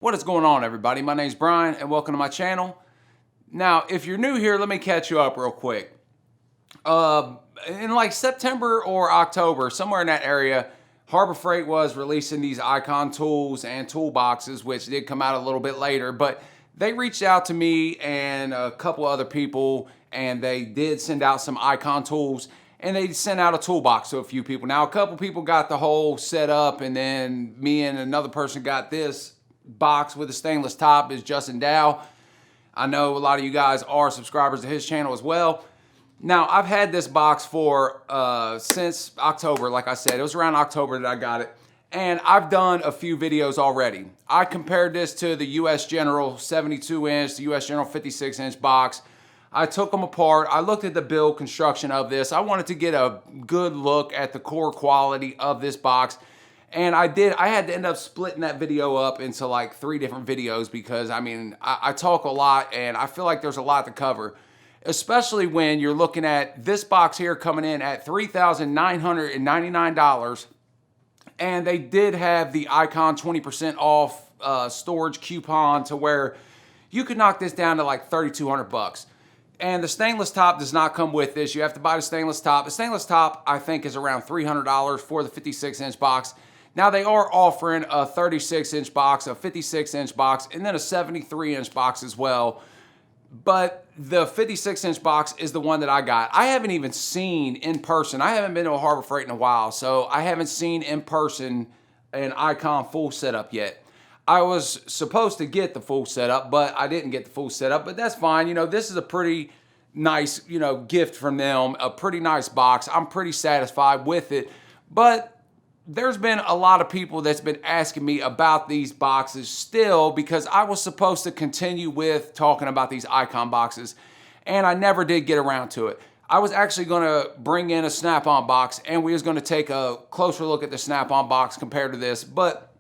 What is going on, everybody? My name's Brian and welcome to my channel. Now, if you're new here, let me catch you up real quick. In like September or October, somewhere in that area, Harbor Freight was releasing these icon tools and toolboxes, which did come out a little bit later, but they reached out to me and a couple other people, and they did send out some icon tools, and they sent out a toolbox to a few people. Now, a couple people got the whole setup, and then me and another person got this box with a stainless top. Is Justin Dow. I know a lot of you guys are subscribers to his channel as well. Now, I've had this box for since October. Like I said, it was around October that I got it, and I've done a few videos already. I compared this to the US General 72-inch, the US General 56-inch box. I took them apart. I looked at the build construction of this. I wanted to get a good look at the core quality of this box. And I had to end up splitting that video up into like 3 different videos because I talk a lot and I feel like there's a lot to cover, especially when you're looking at this box here coming in at $3,999. And they did have the Icon 20% off storage coupon to where you could knock this down to like $3,200. And the stainless top does not come with this. You have to buy the stainless top. The stainless top, I think, is around $300 for the 56-inch box. Now, they are offering a 36-inch box, a 56-inch box, and then a 73-inch box as well. But the 56-inch box is the one that I got. I haven't even seen in person. I haven't been to a Harbor Freight in a while, so I haven't seen in person an Icon full setup yet. I was supposed to get the full setup, but I didn't get the full setup, but that's fine. You know, this is a pretty nice, gift from them, a pretty nice box. I'm pretty satisfied with it, but there's been a lot of people that's been asking me about these boxes still because I was supposed to continue with talking about these Icon boxes, and I never did get around to it. I was actually going to bring in a snap-on box, and we was going to take a closer look at the snap-on box compared to this, but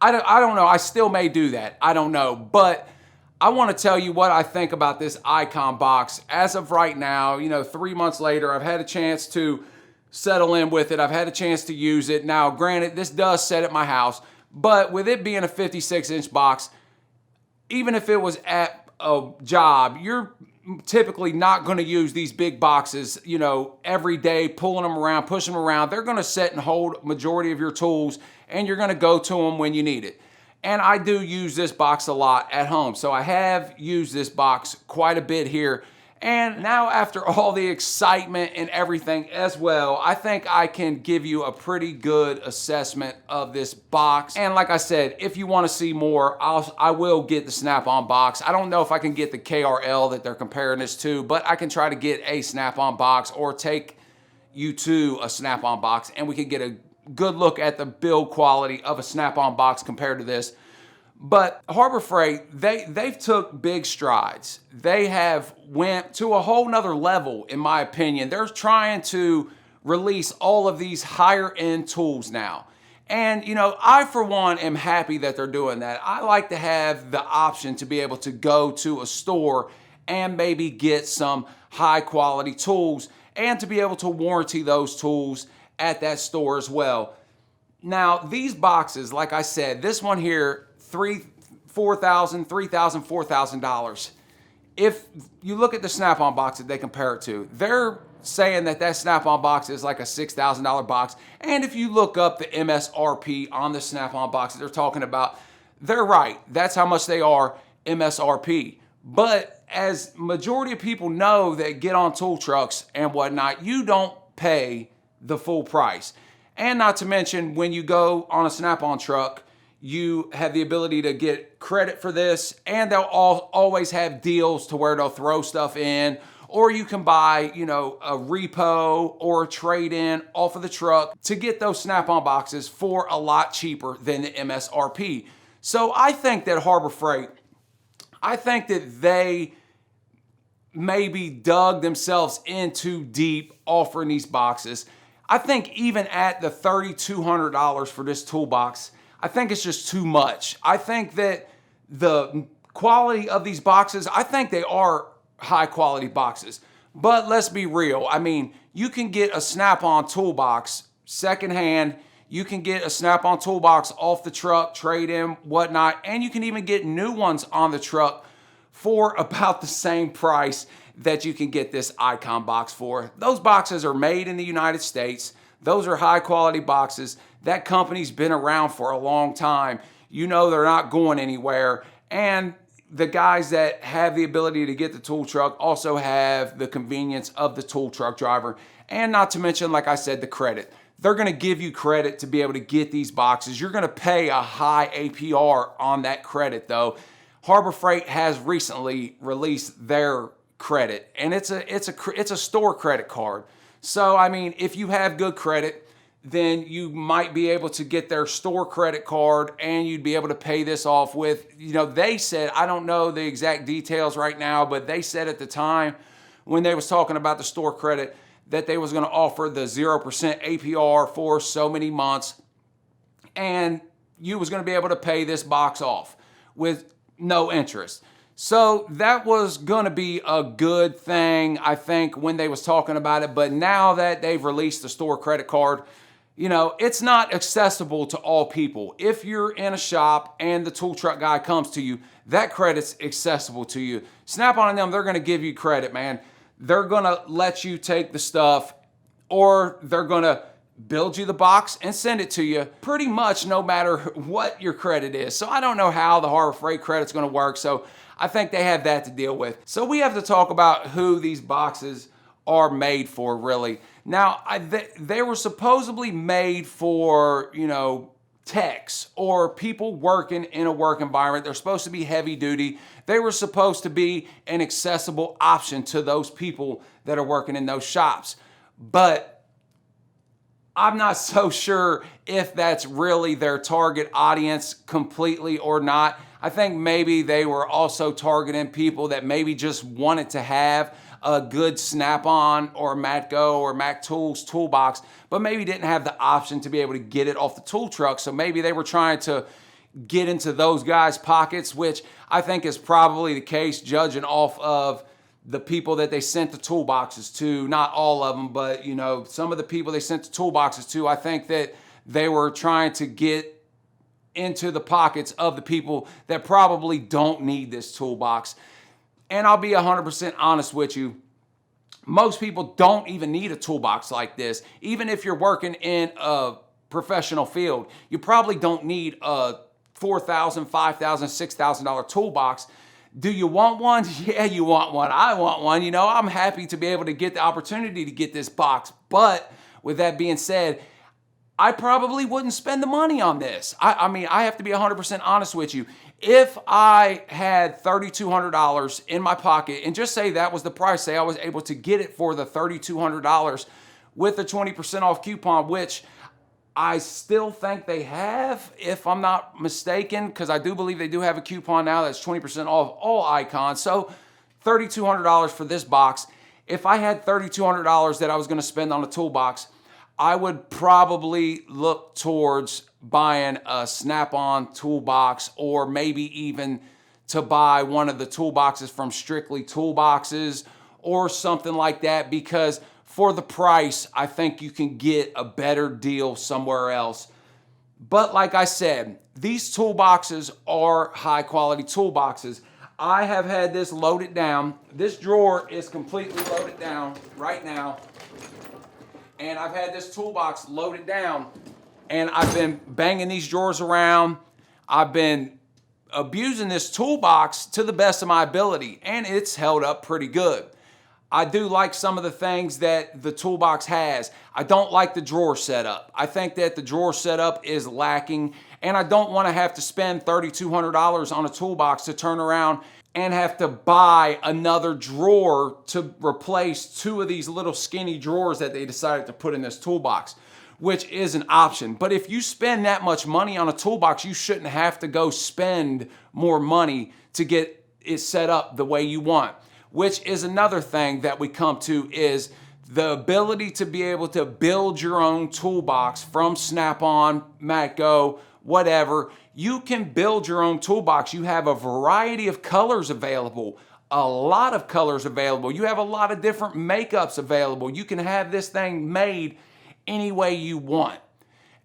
I don't know. I still may do that. I don't know. But I want to tell you what I think about this Icon box. As of right now, 3 months later, I've had a chance to settle in with it. I've had a chance to use it. Now, granted, this does sit at my house, but with it being a 56-inch box, even if it was at a job, you're typically not going to use these big boxes, every day, pulling them around, pushing them around. They're going to sit and hold majority of your tools, and you're going to go to them when you need it. And I do use this box a lot at home. So I have used this box quite a bit here. And now, after all the excitement and everything as well, I think I can give you a pretty good assessment of this box. And like I said, if you want to see more, I will get the snap-on box. I don't know if I can get the KRL that they're comparing this to, but I can try to get a snap-on box or take you to a snap-on box, and we can get a good look at the build quality of a snap-on box compared to this. But Harbor Freight, they've took big strides. They have went to a whole nother level, in my opinion. They're trying to release all of these higher end tools now. And, I, for one, am happy that they're doing that. I like to have the option to be able to go to a store and maybe get some high quality tools and to be able to warranty those tools at that store as well. Now, these boxes, like I said, this one here, $4,000, $4,000. If you look at the snap-on box that they compare it to, they're saying that snap-on box is like a $6,000 box. And if you look up the MSRP on the snap-on box that they're talking about, they're right. That's how much they are MSRP. But as majority of people know that get on tool trucks and whatnot, you don't pay the full price. And not to mention, when you go on a snap-on truck, you have the ability to get credit for this, and they'll always have deals to where they'll throw stuff in, or you can buy, a repo or a trade-in off of the truck to get those snap-on boxes for a lot cheaper than the MSRP. So I think that Harbor Freight, they maybe dug themselves in too deep offering these boxes. I think even at the $3,200 for this toolbox, I think it's just too much. I think that the quality of these boxes, I think they are high quality boxes. But let's be real. You can get a snap-on toolbox secondhand. You can get a Snap-on toolbox off the truck, trade in, whatnot, and you can even get new ones on the truck for about the same price that you can get this Icon box for. Those boxes are made in the United States. Those are high quality boxes. That company's been around for a long time. You know they're not going anywhere. And the guys that have the ability to get the tool truck also have the convenience of the tool truck driver. And not to mention, like I said, the credit. They're gonna give you credit to be able to get these boxes. You're gonna pay a high APR on that credit though. Harbor Freight has recently released their credit, and it's a store credit card. So I mean, if you have good credit, then you might be able to get their store credit card and you'd be able to pay this off with, they said, I don't know the exact details right now, but they said at the time when they was talking about the store credit that they was going to offer the 0% APR for so many months, and you was going to be able to pay this box off with no interest. So that was going to be a good thing, I think, when they was talking about it. But now that they've released the store credit card, it's not accessible to all people. If you're in a shop and the tool truck guy comes to you, that credit's accessible to you. Snap-on and them, they're going to give you credit, man. They're going to let you take the stuff, or they're going to build you the box and send it to you pretty much no matter what your credit is. So I don't know how the Harbor Freight credit's going to work. So I think they have that to deal with. So we have to talk about who these boxes are made for, really. Now, they were supposedly made for, techs or people working in a work environment. They're supposed to be heavy duty. They were supposed to be an accessible option to those people that are working in those shops. But I'm not so sure if that's really their target audience completely or not. I think maybe they were also targeting people that maybe just wanted to have a good Snap-on or Matco or Mac Tools toolbox, but maybe didn't have the option to be able to get it off the tool truck. So maybe they were trying to get into those guys' pockets, which I think is probably the case, judging off of the people that they sent the toolboxes to. Not all of them, but some of the people they sent the toolboxes to, I think that they were trying to get into the pockets of the people that probably don't need this toolbox. And I'll be 100% honest with you, most people don't even need a toolbox like this. Even if you're working in a professional field, you probably don't need a $4,000, $5,000, $6,000 toolbox. Do you want one? Yeah, you want one. I want one. I'm happy to be able to get the opportunity to get this box. But with that being said, I probably wouldn't spend the money on this. I mean, I have to be 100% honest with you. If I had $3,200 in my pocket, and just say that was the price, say I was able to get it for the $3,200 with a 20% off coupon, which I still think they have, if I'm not mistaken, because I do believe they do have a coupon now that's 20% off all Icons. So $3,200 for this box. If I had $3,200 that I was going to spend on a toolbox, I would probably look towards buying a Snap-on toolbox, or maybe even to buy one of the toolboxes from Strictly Toolboxes or something like that, because for the price, I think you can get a better deal somewhere else. But like I said, these toolboxes are high quality toolboxes. I have had this loaded down. This drawer is completely loaded down right now. And I've had this toolbox loaded down, and I've been banging these drawers around. I've been abusing this toolbox to the best of my ability, and it's held up pretty good. I do like some of the things that the toolbox has. I don't like the drawer setup. I think that the drawer setup is lacking, and I don't want to have to spend $3,200 on a toolbox to turn around and have to buy another drawer to replace two of these little skinny drawers that they decided to put in this toolbox, which is an option. But if you spend that much money on a toolbox, you shouldn't have to go spend more money to get it set up the way you want, which is another thing that we come to, is the ability to be able to build your own toolbox from Snap-on, Matco, whatever. You can build your own toolbox. You have a variety of colors available, a lot of colors available. You have a lot of different makeups available. You can have this thing made any way you want.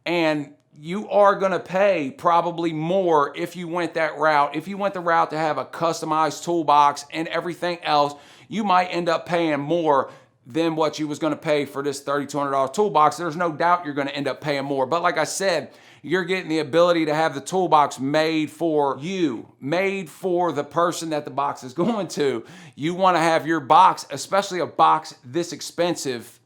And you are going to pay probably more if you went that route. If you went the route to have a customized toolbox and everything else, you might end up paying more than what you was going to pay for this $3,200 toolbox. There's no doubt you're going to end up paying more. But like I said, you're getting the ability to have the toolbox made for you, made for the person that the box is going to. You want to have your box, especially a box this expensive,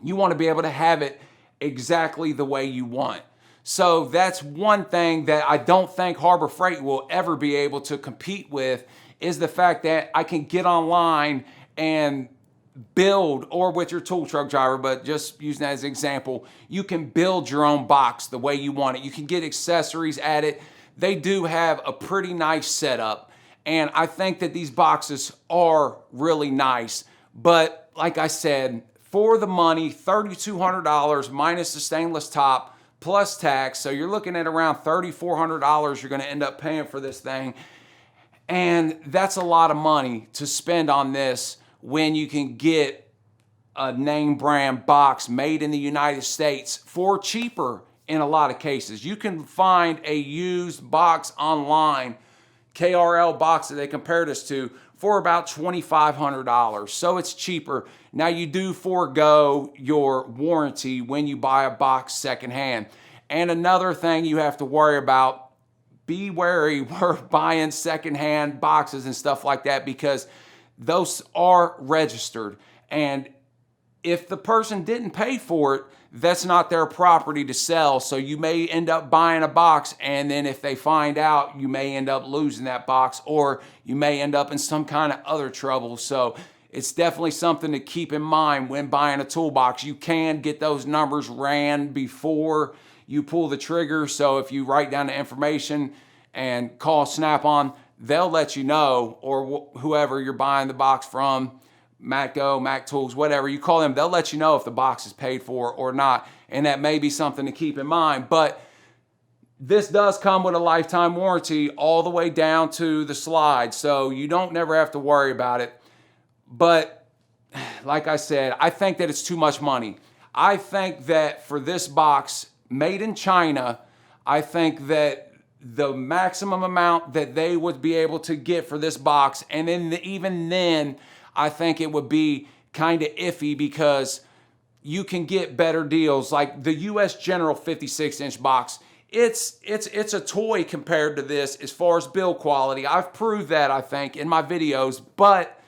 you want to be able to have it exactly the way you want. So that's one thing that I don't think Harbor Freight will ever be able to compete with, is the fact that I can get online and build, or with your tool truck driver, but just using that as an example, you can build your own box the way you want it. You can get accessories at it. They do have a pretty nice setup, and I think that these boxes are really nice. But like I said, for the money, $3,200 minus the stainless top plus tax, so you're looking at around $3,400 you're going to end up paying for this thing. And that's a lot of money to spend on this when you can get a name brand box made in the United States for cheaper in a lot of cases. You can find a used box online, KRL box that they compared us to, for about $2,500. So it's cheaper. Now you do forego your warranty when you buy a box secondhand. And another thing you have to worry about, be wary when buying secondhand boxes and stuff like that, because those are registered. And if the person didn't pay for it, that's not their property to sell. So you may end up buying a box, and then if they find out, you may end up losing that box, or you may end up in some kind of other trouble. So it's definitely something to keep in mind when buying a toolbox. You can get those numbers ran before you pull the trigger. So if you write down the information and call Snap-on, they'll let you know, or whoever you're buying the box from, Matco, Mac Tools, whatever, you call them, they'll let you know if the box is paid for or not. And that may be something to keep in mind. But this does come with a lifetime warranty all the way down to the slide. So you don't never have to worry about it. But like I said, I think that it's too much money. I think that for this box made in China, I think that the maximum amount that they would be able to get for this box, and then even then, I think it would be kind of iffy, because you can get better deals. Like the US General 56-inch box, it's a toy compared to this as far as build quality. I've proved that, I think, in my videos. But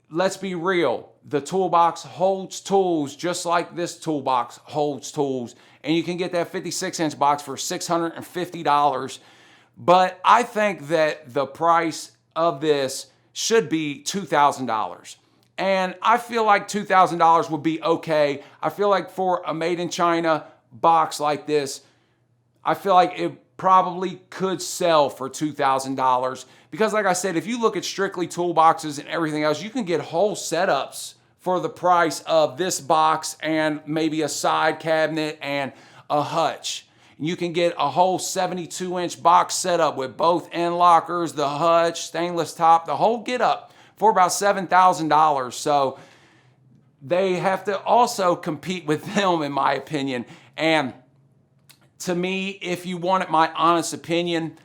let's be real, the toolbox holds tools just like this toolbox holds tools. And you can get that 56-inch box for $650. But I think that the price of this should be $2,000. And I feel like $2,000 would be okay. I feel like for a made in China box like this, I feel like it probably could sell for $2,000. Because like I said, if you look at strictly toolboxes and everything else, you can get whole setups for the price of this box and maybe a side cabinet and a hutch. You can get a whole 72-inch box setup with both end lockers, the hutch, stainless top, the whole get up for about $7,000. So they have to also compete with them, in my opinion. And to me, if you wanted my honest opinion,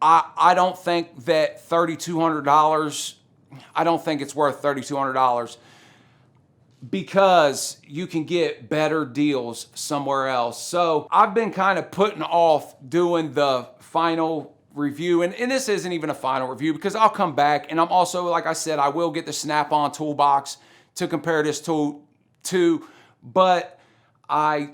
I don't think that $3,200, I don't think it's worth $3,200, because you can get better deals somewhere else. So I've been kind of putting off doing the final review, and this isn't even a final review, because I'll come back, and I'm also, like I said, I will get the Snap-on toolbox to compare this to, but I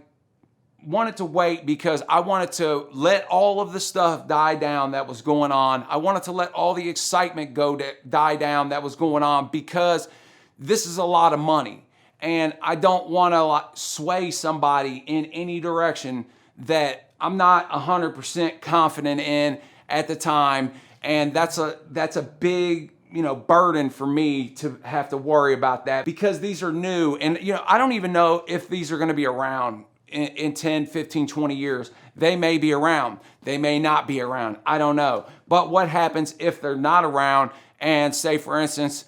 wanted to wait because I wanted to let all of the stuff die down that was going on. I wanted to let all the excitement die down that was going on, because this is a lot of money. And I don't want to sway somebody in any direction that I'm not 100% confident in at the time. And that's a big, burden for me to have to worry about that, because these are new. And, I don't even know if these are going to be around in 10, 15, 20 years. They may be around. They may not be around. I don't know. But what happens if they're not around, and say, for instance,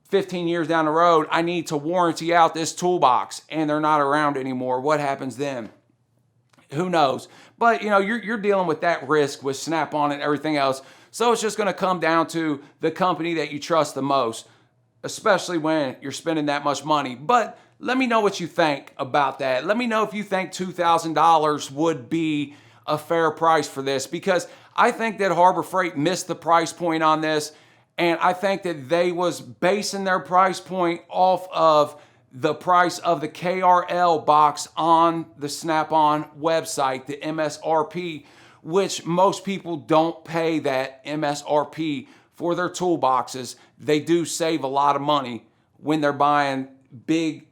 15 years down the road, I need to warranty out this toolbox and they're not around anymore? What happens then? Who knows? But you know, you're dealing with that risk with Snap-on and everything else. So it's just going to come down to the company that you trust the most, especially when you're spending that much money. But let me know what you think about that. Let me know if you think $2,000 would be a fair price for this, because I think that Harbor Freight missed the price point on this, and I think that they was basing their price point off of the price of the KRL box on the Snap-on website, the MSRP, which most people don't pay that MSRP for their toolboxes. They do save a lot of money when they're buying big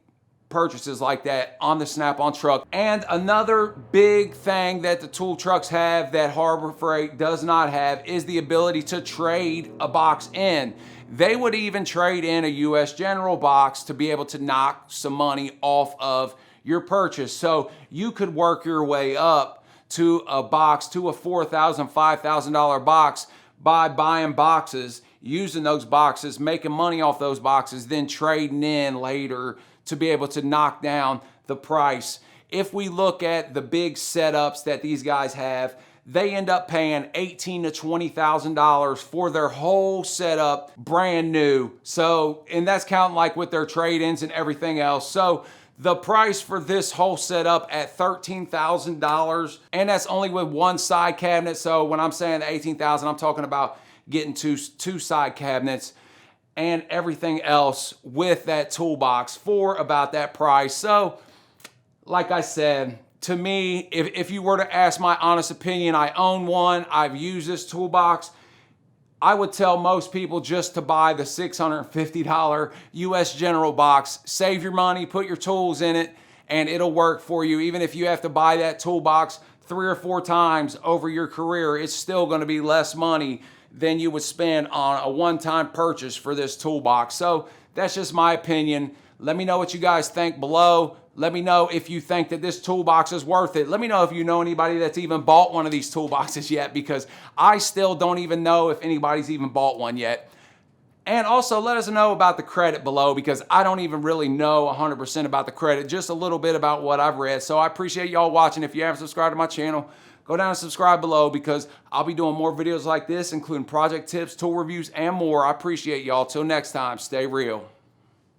purchases like that on the Snap-on truck. And another big thing that the tool trucks have that Harbor Freight does not have is the ability to trade a box in. They would even trade in a US General box to be able to knock some money off of your purchase. So you could work your way up to a box, to a $4,000, $5,000 box by buying boxes, using those boxes, making money off those boxes, then trading in later to be able to knock down the price. If we look at the big setups that these guys have, they end up paying $18,000 to $20,000 for their whole setup brand new. So, and that's counting like with their trade-ins and everything else. So the price for this whole setup at $13,000, and that's only with one side cabinet. So when I'm saying $18,000, I'm talking about getting two side cabinets and everything else with that toolbox for about that price. So like I said, to me, if you were to ask my honest opinion, I own one, I've used this toolbox, I would tell most people just to buy the $650 US General box. Save your money, put your tools in it, and it'll work for you. Even if you have to buy that toolbox 3 or 4 times over your career, it's still going to be less money than you would spend on a one-time purchase for this toolbox. So that's just my opinion. Let me know what you guys think below. Let me know if you think that this toolbox is worth it. Let me know if you know anybody that's even bought one of these toolboxes yet, because I still don't even know if anybody's even bought one yet. And also let us know about the credit below, because I don't even really know 100% about the credit, just a little bit about what I've read. So I appreciate y'all watching. If you haven't subscribed to my channel, go down and subscribe below, because I'll be doing more videos like this, including project tips, tool reviews, and more. I appreciate y'all. Till next time, stay real.